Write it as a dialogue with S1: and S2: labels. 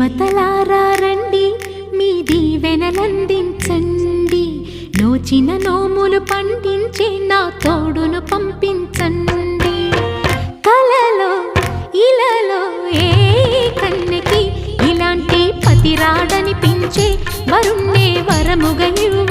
S1: శ్రీమతలారా రండి, మీ దీవెనలందించండి. నోచిన నోములు పండించే నా తోడును పంపించండి. కలలో ఇలలో ఏ కన్నెకి ఇలాంటి పతిరాడనిపించే వరుణ్ణే వరముగా ఇవ్వండి.